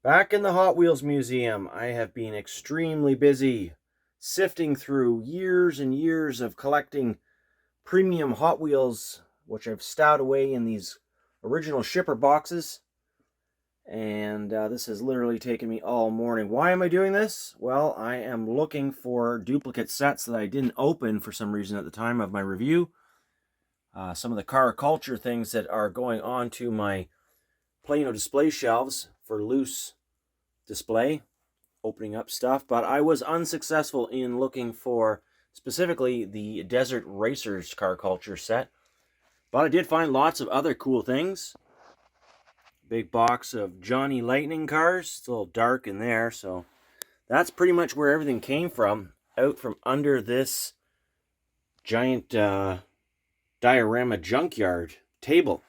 Back in the Hot Wheels Museum, I have been extremely busy sifting through years and years of collecting premium Hot Wheels, which I've stowed away in these original shipper boxes. And this has literally taken me all morning. Why am I doing this? Well, I am looking for duplicate sets that I didn't open for some reason at the time of my review. Some of the car culture things that are going on to my Plano display shelves for loose display, opening up stuff, but I was unsuccessful in looking for specifically the Desert Racers car culture set. But I did find lots of other cool things. Big box of Johnny Lightning cars. It's a little dark in there, so that's pretty much where everything came from, out from under this giant diorama junkyard table.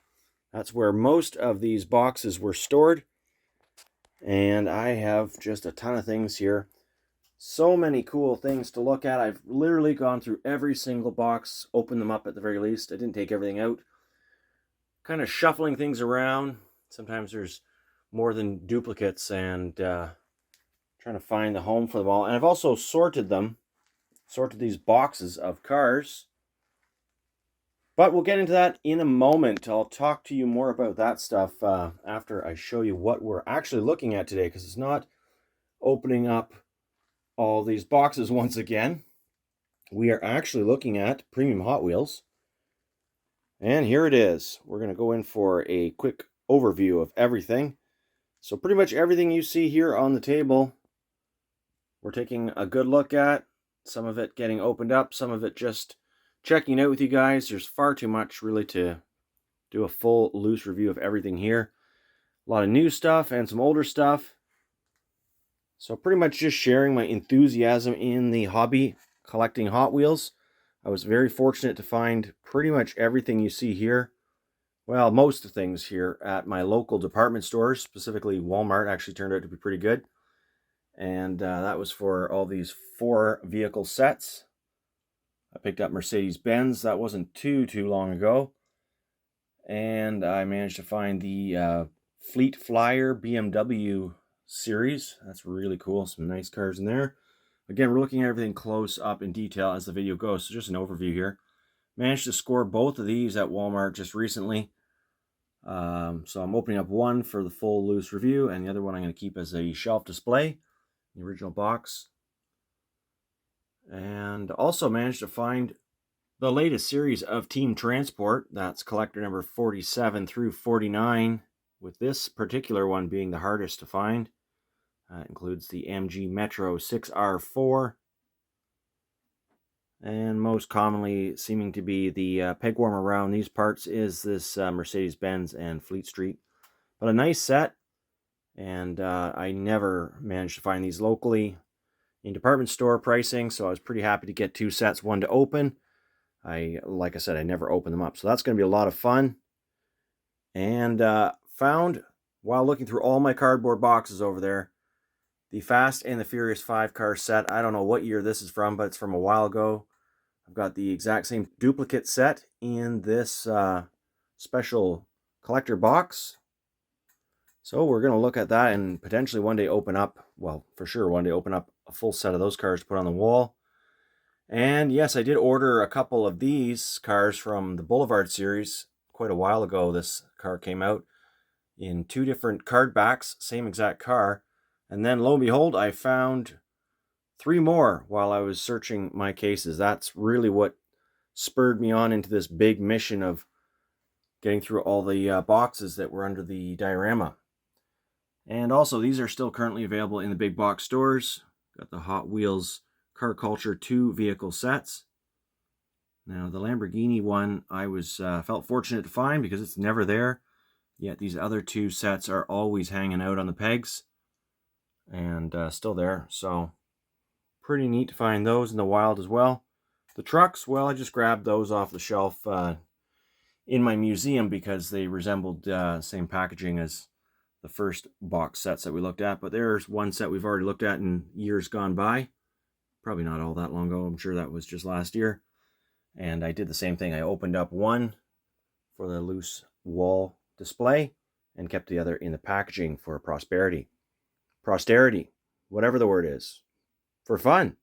That's where most of these boxes were stored. And I have just a ton of things here. So many cool things to look at. I've literally gone through every single box, opened them up at the very least. I didn't take everything out. Kind of shuffling things around. Sometimes there's more than duplicates, and trying to find the home for them all. And I've also sorted these boxes of cars. But we'll get into that in a moment. I'll talk to you more about that stuff after I show you what we're actually looking at today, because it's not opening up all these boxes once again. We are actually looking at premium Hot Wheels. And here it is. We're going to go in for a quick overview of everything. So pretty much everything you see here on the table, we're taking a good look at. Some of it getting opened up, some of it just checking out with you guys. There's far too much really to do a full loose review of everything here. A lot of new stuff and some older stuff. So pretty much just sharing my enthusiasm in the hobby collecting Hot Wheels. I was very fortunate to find pretty much everything you see here. Well, most of the things here at my local department stores, specifically Walmart, actually turned out to be pretty good. And that was for all these 4 vehicle sets. I picked up Mercedes-Benz. That wasn't too long ago. And I managed to find the Fleet Flyer BMW series. That's really cool. Some nice cars in there. Again, we're looking at everything close up in detail as the video goes. So just an overview here. Managed to score both of these at Walmart just recently. So I'm opening up one for the full loose review, and the other one I'm going to keep as a shelf display, the original box. And also managed to find the latest series of Team Transport. That's collector number 47 through 49, with this particular one being the hardest to find. It includes the MG Metro 6R4, and most commonly seeming to be the peg warmer around these parts is this Mercedes-Benz and Fleet Street. But a nice set, and I never managed to find these locally in department store pricing, so I was pretty happy to get 2 sets, one to open. Like I said, I never opened them up, so that's going to be a lot of fun. And found, while looking through all my cardboard boxes over there, the Fast and the Furious 5 car set. I don't know what year this is from, but it's from a while ago. I've got the exact same duplicate set in this special collector box. So we're going to look at that and potentially one day open up, well, for sure one day open up a full set of those cars to put on the wall. And yes, I did order a couple of these cars from the Boulevard series quite a while ago. This car came out in 2 different card backs, same exact car. And then lo and behold, I found 3 more while I was searching my cases. That's really what spurred me on into this big mission of getting through all the boxes that were under the diorama. And also, these are still currently available in the big box stores. Got the Hot Wheels Car Culture 2 vehicle sets. Now, the Lamborghini one I was felt fortunate to find because it's never there. Yet these other 2 sets are always hanging out on the pegs and still there. So pretty neat to find those in the wild as well. The trucks, well, I just grabbed those off the shelf in my museum because they resembled same packaging as the first box sets that we looked at. But there's one set we've already looked at in years gone by. Probably not all that long ago. I'm sure that was just last year. And I did the same thing. I opened up one for the loose wall display and kept the other in the packaging for prosperity. posterity, whatever the word is, for fun.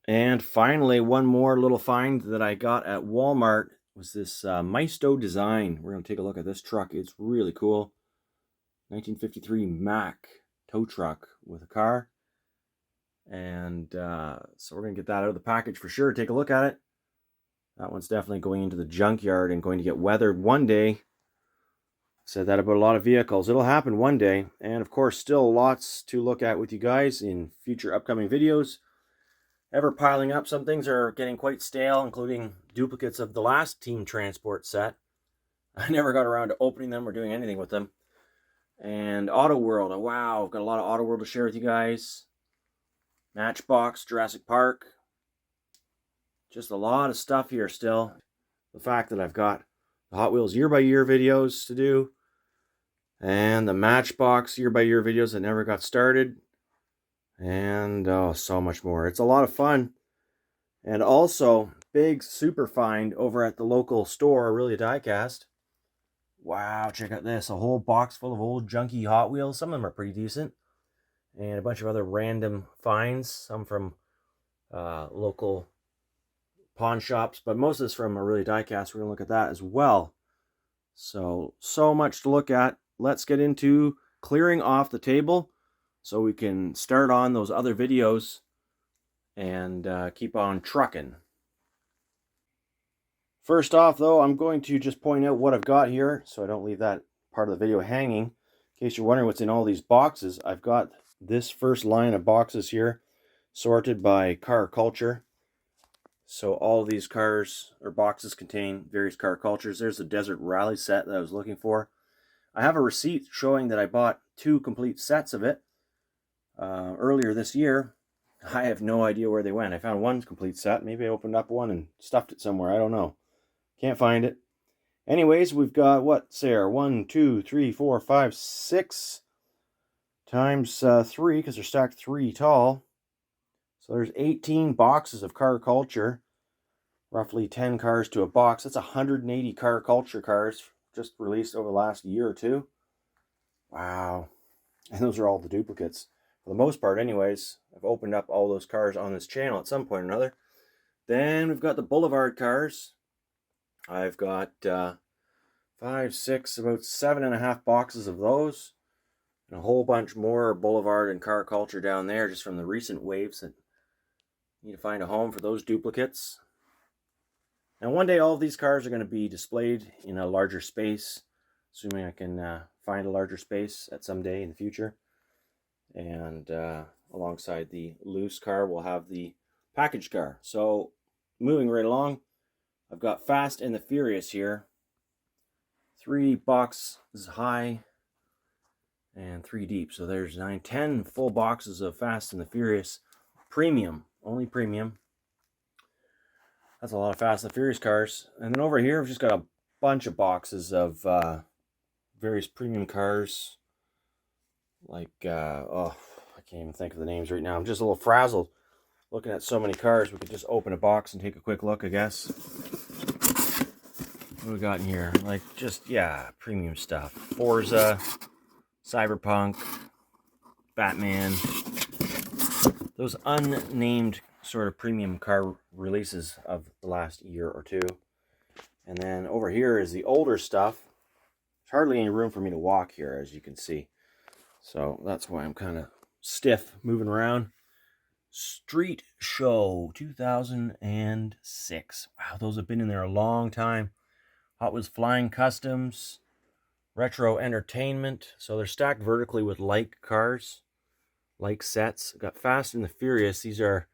And finally, one more little find that I got at Walmart was this Maisto design. We're going to take a look at this truck. It's really cool. 1953 Mack tow truck with a car. And so we're going to get that out of the package for sure. Take a look at it. That one's definitely going into the junkyard and going to get weathered one day. Said that about a lot of vehicles. It'll happen one day. And of course, still lots to look at with you guys in future upcoming videos. Ever piling up. Some things are getting quite stale, including duplicates of the last Team Transport set. I never got around to opening them or doing anything with them. And Auto World. Oh, wow, I've got a lot of Auto World to share with you guys. Matchbox, Jurassic Park. Just a lot of stuff here still. The fact that I've got the Hot Wheels year-by-year videos to do. And the Matchbox year-by-year videos that never got started. And oh, so much more. It's a lot of fun. And also, big super find over at the local store, really a diecast. Wow, check out this. A whole box full of old junky Hot Wheels. Some of them are pretty decent. And a bunch of other random finds. Some from local pawn shops. But most of this from a really diecast. We're going to look at that as well. So much to look at. Let's get into clearing off the table so we can start on those other videos and keep on trucking. First off, though, I'm going to just point out what I've got here so I don't leave that part of the video hanging. In case you're wondering what's in all these boxes, I've got this first line of boxes here sorted by car culture. So all of these cars or boxes contain various car cultures. There's the Desert Rally set that I was looking for. I have a receipt showing that I bought 2 complete sets of it earlier this year. I have no idea where they went. I found one complete set. Maybe I opened up one and stuffed it somewhere. I don't know. Can't find it. Anyways, we've got, what's there? 1, 2, 3, 4, 5, 6 times 3, because they're stacked 3 tall. So there's 18 boxes of car culture. Roughly 10 cars to a box. That's 180 car culture cars just released over the last year or two. Wow. And those are all the duplicates. For the most part anyways. I've opened up all those cars on this channel at some point or another. Then we've got the Boulevard cars. I've got 5, 6, about 7.5 boxes of those. And a whole bunch more Boulevard and car culture down there just from the recent waves that need to find a home for those duplicates. Now one day all of these cars are going to be displayed in a larger space, assuming I can find a larger space at some day in the future. And alongside the loose car, we'll have the package car. So moving right along, I've got Fast and the Furious here. 3 boxes high and 3 deep. So there's 9, 10 full boxes of Fast and the Furious premium, only premium. That's a lot of Fast and the Furious cars. And then over here, we've just got a bunch of boxes of various premium cars. Like, oh, I can't even think of the names right now. I'm just a little frazzled looking at so many cars. We could just open a box and take a quick look, I guess. What do we got in here? Like, just, yeah, premium stuff. Forza, Cyberpunk, Batman. Those unnamed sort of premium car releases of the last year or two. And then over here is the older stuff. There's hardly any room for me to walk here, as you can see. So that's why I'm kind of stiff moving around. Street Show 2006. Wow, those have been in there a long time. Hot Wheels Flying Customs, Retro Entertainment. So they're stacked vertically with like cars, like sets. Got Fast and the Furious. These are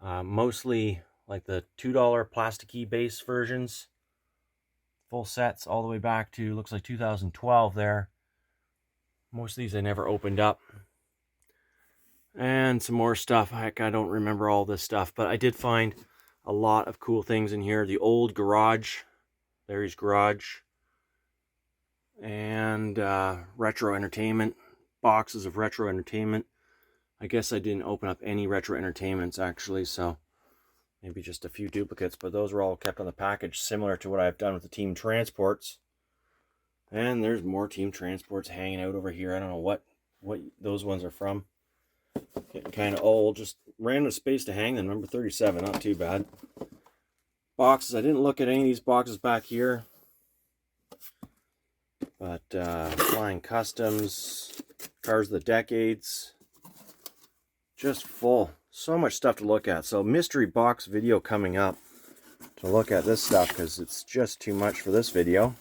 mostly like the $2 plasticky base versions. Full sets all the way back to, looks like 2012 there. Most of these I never opened up. And some more stuff. Heck, I don't remember all this stuff, but I did find a lot of cool things in here. The old garage. Larry's Garage. And Retro Entertainment. Boxes of Retro Entertainment. I guess I didn't open up any Retro Entertainments actually, so maybe just a few duplicates, but those were all kept on the package, similar to what I've done with the Team Transports. And there's more Team Transports hanging out over here. I don't know what those ones are from. kind of old. Just ran out of space to hang them. Number 37, not too bad. Boxes, I didn't look at any of these boxes back here. But Flying Customs, Cars of the Decades, just full. So much stuff to look at. So mystery box video coming up to look at this stuff, because it's just too much for this video,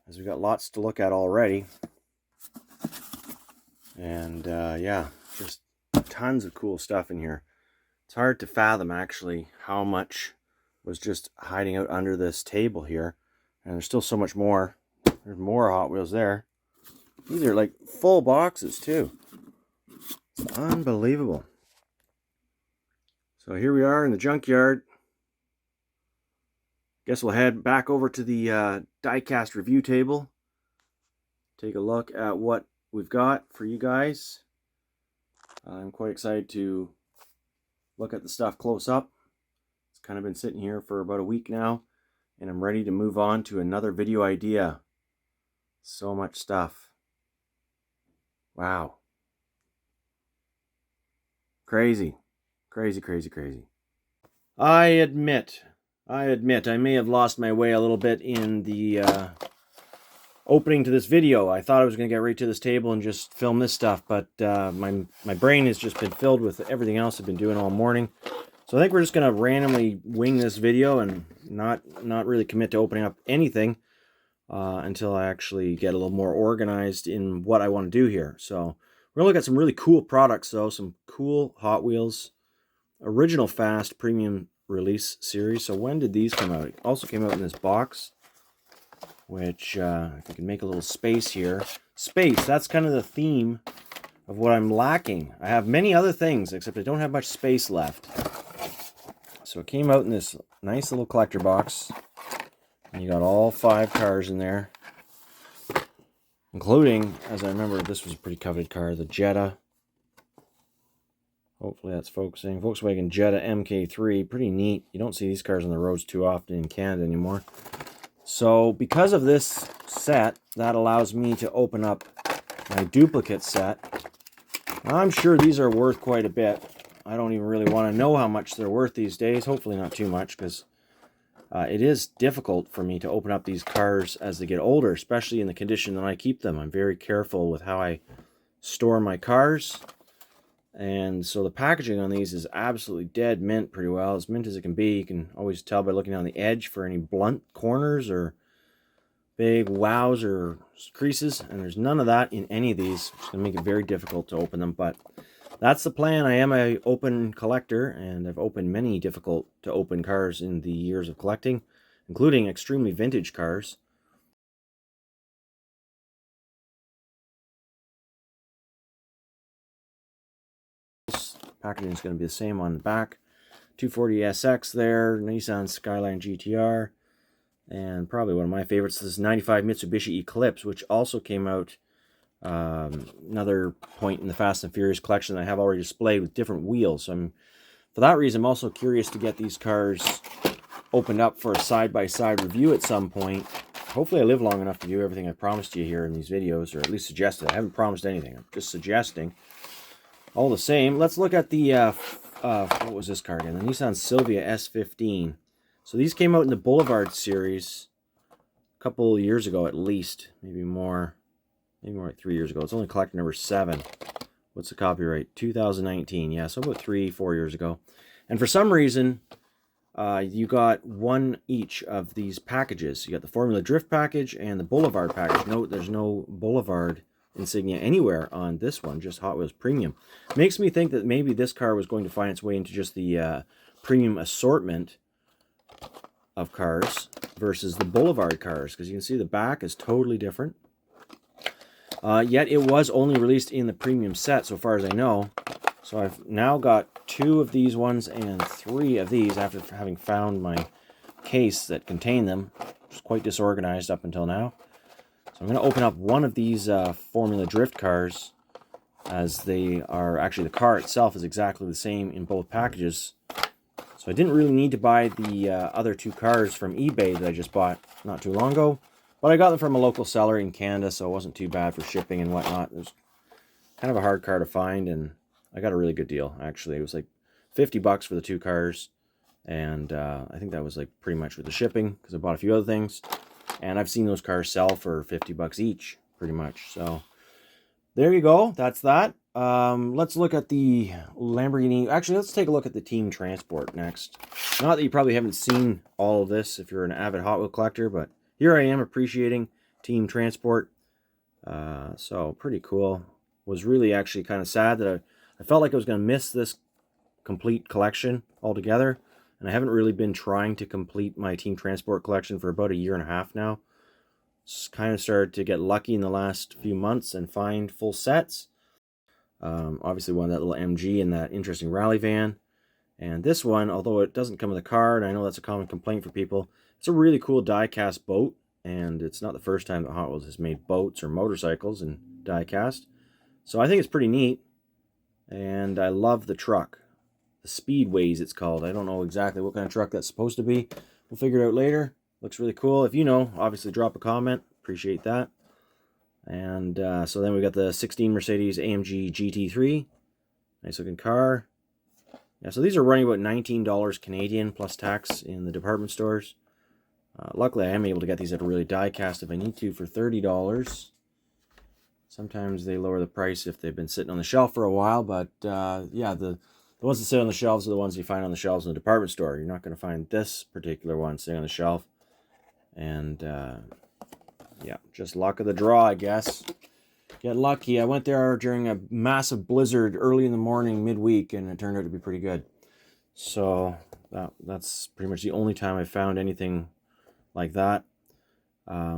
as we got lots to look at already. And yeah, just tons of cool stuff in here. It's hard to fathom actually how much was just hiding out under this table here, and there's still so much more. There's more Hot Wheels there. These are like full boxes too. It's unbelievable. So here we are in the junkyard. Guess we'll head back over to the diecast review table. Take a look at what we've got for you guys. I'm quite excited to look at the stuff close up. It's kind of been sitting here for about a week now, and I'm ready to move on to another video idea. So much stuff. Wow. Crazy. Crazy, crazy, crazy. I admit I may have lost my way a little bit in the opening to this video. I thought I was going to get right to this table and just film this stuff, but my brain has just been filled with everything else I've been doing all morning. So I think we're just going to randomly wing this video and not really commit to opening up anything until I actually get a little more organized in what I want to do here. So we're going to look at some really cool products, though. Some cool Hot Wheels Original Fast Premium Release Series. So when did these come out? It also came out in this box, which if I can make a little space here. Space, that's kind of the theme of what I'm lacking. I have many other things, except I don't have much space left. So it came out in this nice little collector box. And you got all 5 cars in there, including, as I remember, this was a pretty coveted car, the Jetta. Hopefully that's focusing. Volkswagen Jetta MK3. Pretty neat. You don't see these cars on the roads too often in Canada anymore. So because of this set, that allows me to open up my duplicate set. I'm sure these are worth quite a bit. I don't even really want to know how much they're worth these days. Hopefully not too much, because it is difficult for me to open up these cars as they get older, especially in the condition that I keep them. I'm very careful with how I store my cars. And so the packaging on these is absolutely dead mint pretty well. As mint as it can be. You can always tell by looking down the edge for any blunt corners or big wows or creases. And there's none of that in any of these. It's going to make it very difficult to open them. But that's the plan. I am an open collector, and I've opened many difficult to open cars in the years of collecting, including extremely vintage cars. Packaging is going to be the same on the back. 240SX there, Nissan Skyline GTR, and probably one of my favorites, this 95 Mitsubishi Eclipse, which also came out another point in the Fast and Furious collection that I have already displayed with different wheels. So for that reason, I'm also curious to get these cars opened up for a side-by-side review at some point. Hopefully I live long enough to do everything I promised you here in these videos, or at least suggested. I haven't promised anything. I'm just suggesting. All the same, let's look at the, what was this car again? The Nissan Silvia S15. So these came out in the Boulevard series a couple years ago at least. Maybe more like 3 years ago. It's only collector number 7. What's the copyright? 2019. Yeah, so about 3-4 years ago. And for some reason, you got one each of these packages. You got the Formula Drift package and the Boulevard package. Note there's no Boulevard insignia anywhere on this one, just Hot Wheels Premium. Makes me think that maybe this car was going to find its way into just the premium assortment of cars versus the Boulevard cars, because you can see the back is totally different. Yet it was only released in the premium set, so far as I know. So I've now got 2 of these ones and 3 of these after having found my case that contained them. It's quite disorganized up until now. So I'm going to open up one of these Formula Drift cars, as they are actually, the car itself is exactly the same in both packages. So I didn't really need to buy the other 2 cars from eBay that I just bought not too long ago. But I got them from a local seller in Canada, so it wasn't too bad for shipping and whatnot. It was kind of a hard car to find, and I got a really good deal, actually. It was like 50 bucks for the 2 cars. And I think that was like pretty much with the shipping, because I bought a few other things. And I've seen those cars sell for 50 bucks each, pretty much. So there you go. That's that. Let's look at the Lamborghini. Actually, let's take a look at the Team Transport next. Not that you probably haven't seen all of this if you're an avid Hot Wheel collector, but here I am appreciating Team Transport. So pretty cool. Was really actually kind of sad that I felt like I was going to miss this complete collection altogether. And I haven't really been trying to complete my Team Transport collection for about a year and a half now. Just kind of started to get lucky in the last few months and find full sets. Obviously one, that little MG and that interesting rally van. And this one, although it doesn't come with a car, and I know that's a common complaint for people, it's a really cool die-cast boat. And it's not the first time that Hot Wheels has made boats or motorcycles in die-cast. So I think it's pretty neat. And I love the truck. The Speedways, it's called. I don't know exactly what kind of truck that's supposed to be. We'll figure it out later. Looks really cool. If you know, obviously drop a comment. Appreciate that. And so then we got the 16 Mercedes AMG GT3. Nice looking car. Yeah, so these are running about $19 Canadian plus tax in the department stores. Luckily, I am able to get these at a really die-cast if I need to for $30. Sometimes they lower the price if they've been sitting on the shelf for a while, but yeah, the ones that sit on the shelves are the ones you find on the shelves in the department store. You're not going to find this particular one sitting on the shelf. And yeah, just luck of the draw, I guess. Get lucky. I went there during a massive blizzard early in the morning, midweek, and it turned out to be pretty good. So that's pretty much the only time I found anything like that.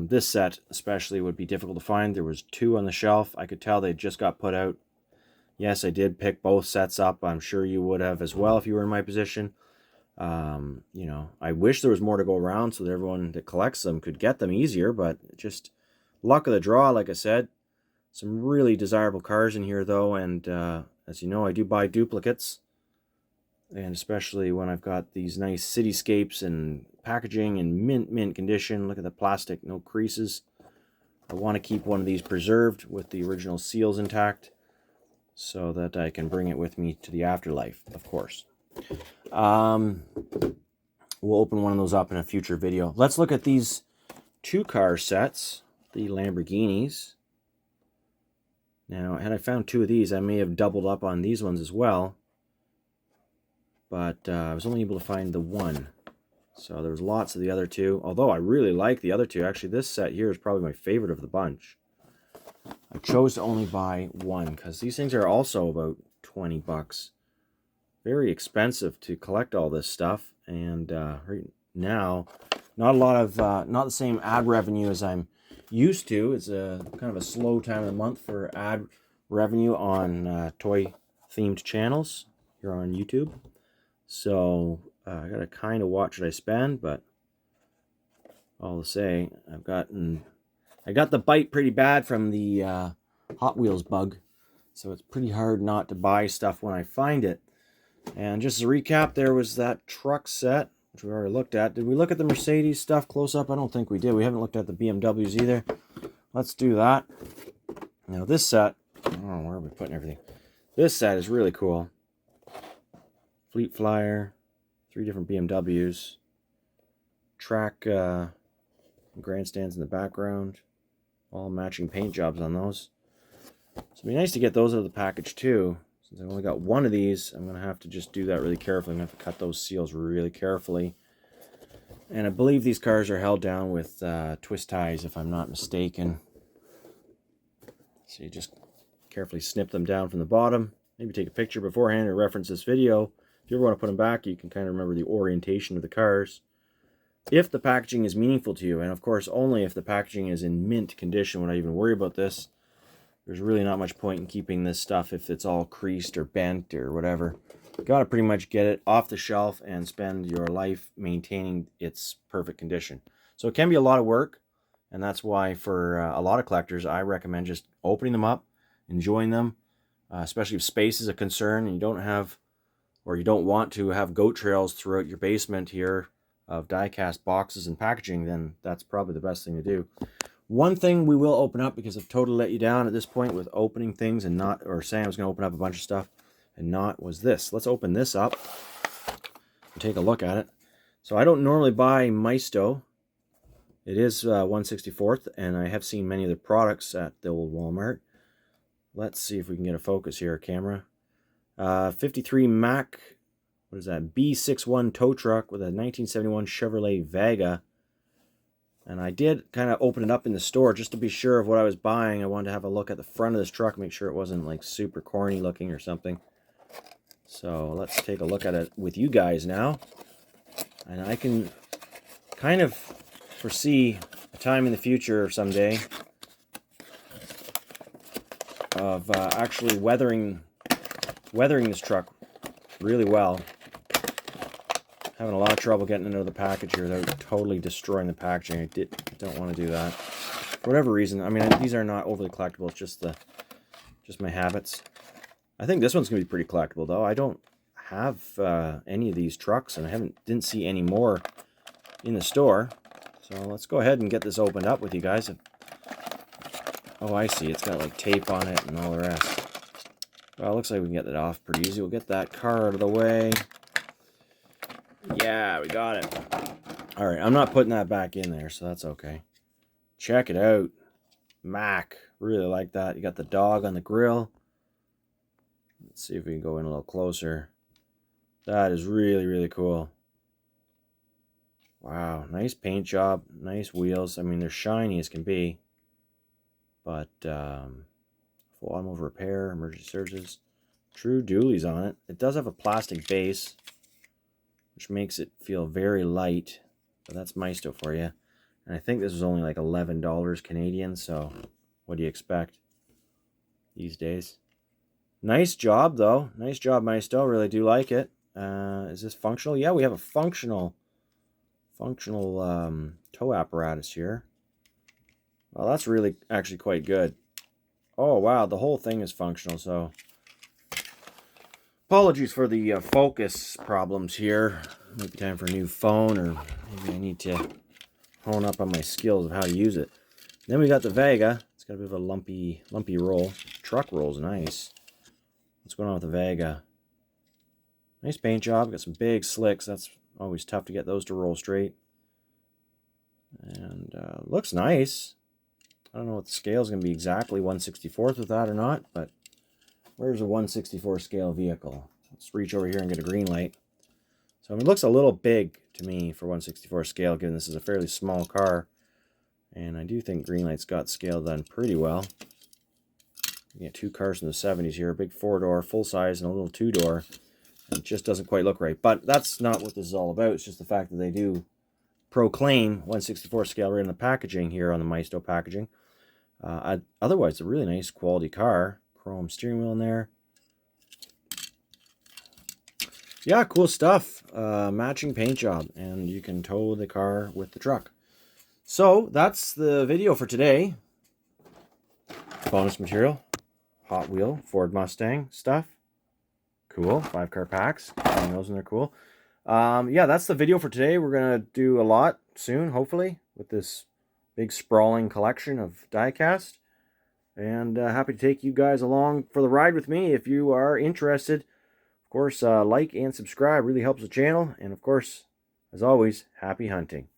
This set especially would be difficult to find. There was 2 on the shelf. I could tell they just got put out. Yes, I did pick both sets up. I'm sure you would have as well if you were in my position. You know, I wish there was more to go around so that everyone that collects them could get them easier, but just luck of the draw, like I said. Some really desirable cars in here, though, and as you know, I do buy duplicates. And especially when I've got these nice cityscapes and packaging in mint condition. Look at the plastic, no creases. I want to keep one of these preserved with the original seals intact, so that I can bring it with me to the afterlife, of course. We'll open one of those up in a future video. Let's look at these 2 car sets, the Lamborghinis. Now, had I found 2 of these, I may have doubled up on these ones as well. But I was only able to find the 1. So there was lots of the other 2. Although I really like the other 2. Actually, this set here is probably my favorite of the bunch. I chose to only buy 1 because these things are also about 20 bucks. Very expensive to collect all this stuff, and right now, not a lot of not the same ad revenue as I'm used to. It's a kind of a slow time of the month for ad revenue on toy themed channels here on YouTube. So I gotta kind of watch what I spend, but all to say, I got the bite pretty bad from the Hot Wheels bug, so it's pretty hard not to buy stuff when I find it. And just as a recap, there was that truck set, which we already looked at. Did we look at the Mercedes stuff close up? I don't think we did. We haven't looked at the BMWs either. Let's do that. Now this set, I don't know where are we putting everything. This set is really cool. Fleet Flyer, 3 different BMWs, track grandstands in the background, all matching paint jobs on those. So it'd be nice to get those out of the package too. Since I've only got 1 of these, I'm going to have to just do that really carefully. I'm going to have to cut those seals really carefully. And I believe these cars are held down with twist ties, if I'm not mistaken. So you just carefully snip them down from the bottom. Maybe take a picture beforehand or reference this video. If you ever want to put them back, you can kind of remember the orientation of the cars. If the packaging is meaningful to you, and of course only if the packaging is in mint condition would I even worry about this. There's really not much point in keeping this stuff if it's all creased or bent or whatever. You gotta pretty much get it off the shelf and spend your life maintaining its perfect condition. So it can be a lot of work, and that's why for a lot of collectors I recommend just opening them up, enjoying them, especially if space is a concern and you don't have, or you don't want to have goat trails throughout your basement here of die-cast boxes and packaging, then that's probably the best thing to do. One thing we will open up, because I've totally let you down at this point with opening things and not, or saying I was going to open up a bunch of stuff. and not was this. Let's open this up and take a look at it. So I don't normally buy Maisto. It is 1/64th, and I have seen many of the products at the old Walmart. Let's see if we can get a focus here, camera. 53 Mac, what is that? B61 tow truck with a 1971 Chevrolet Vega. And I did kind of open it up in the store just to be sure of what I was buying. I wanted to have a look at the front of this truck, make sure it wasn't like super corny looking or something. So let's take a look at it with you guys now. And I can kind of foresee a time in the future someday of actually weathering this truck really well. Having a lot of trouble getting it out of the package here. They're totally destroying the packaging. I don't want to do that for whatever reason. I mean, these are not overly collectible. It's just my habits. I think this one's gonna be pretty collectible though. I don't have any of these trucks, and I didn't see any more in the store. So let's go ahead and get this opened up with you guys. Oh, I see. It's got like tape on it and all the rest. Well, it looks like we can get that off pretty easy. We'll get that car out of the way. Yeah, we got it. All right, I'm not putting that back in there, so that's okay. Check it out. Mac. Really like that. You got the dog on the grill. Let's see if we can go in a little closer. That is really, really cool. Wow, nice paint job, nice wheels. I mean, they're shiny as can be. But full automotive repair, emergency services, true dualies on it. It does have a plastic base, which makes it feel very light. But that's Maisto for you. And I think this was only like $11 Canadian. So what do you expect these days? Nice job though. Nice job, Maisto. Really do like it. Is this functional? Yeah, we have a functional tow apparatus here. Well, that's really actually quite good. Oh wow, the whole thing is functional. So apologies for the focus problems here. Might be time for a new phone, or maybe I need to hone up on my skills of how to use it. Then we got the Vega. It's got a bit of a lumpy roll. Truck roll's nice. What's going on with the Vega? Nice paint job. Got some big slicks. That's always tough to get those to roll straight. And looks nice. I don't know what the scale is going to be exactly 1/64th with that or not, but where's a 1/64 scale vehicle? Let's reach over here and get a green light. So it looks a little big to me for 1/64 scale, given this is a fairly small car. And I do think green light's got scale done pretty well. You get two cars from the 70s here, a big 4-door, full size, and a little 2-door. It just doesn't quite look right. But that's not what this is all about. It's just the fact that they do proclaim 1/64 scale right in the packaging here on the Maisto packaging. Otherwise, it's a really nice quality car. Chrome steering wheel in there. Yeah, cool stuff. Matching paint job. And you can tow the car with the truck. So, that's the video for today. Bonus material. Hot Wheel, Ford Mustang stuff. Cool. 5-car packs. Getting those and they're cool. Yeah, that's the video for today. We're going to do a lot soon, hopefully, with this big sprawling collection of diecast. And happy to take you guys along for the ride with me if you are interested. Of course, like and subscribe really helps the channel. And of course, as always, happy hunting.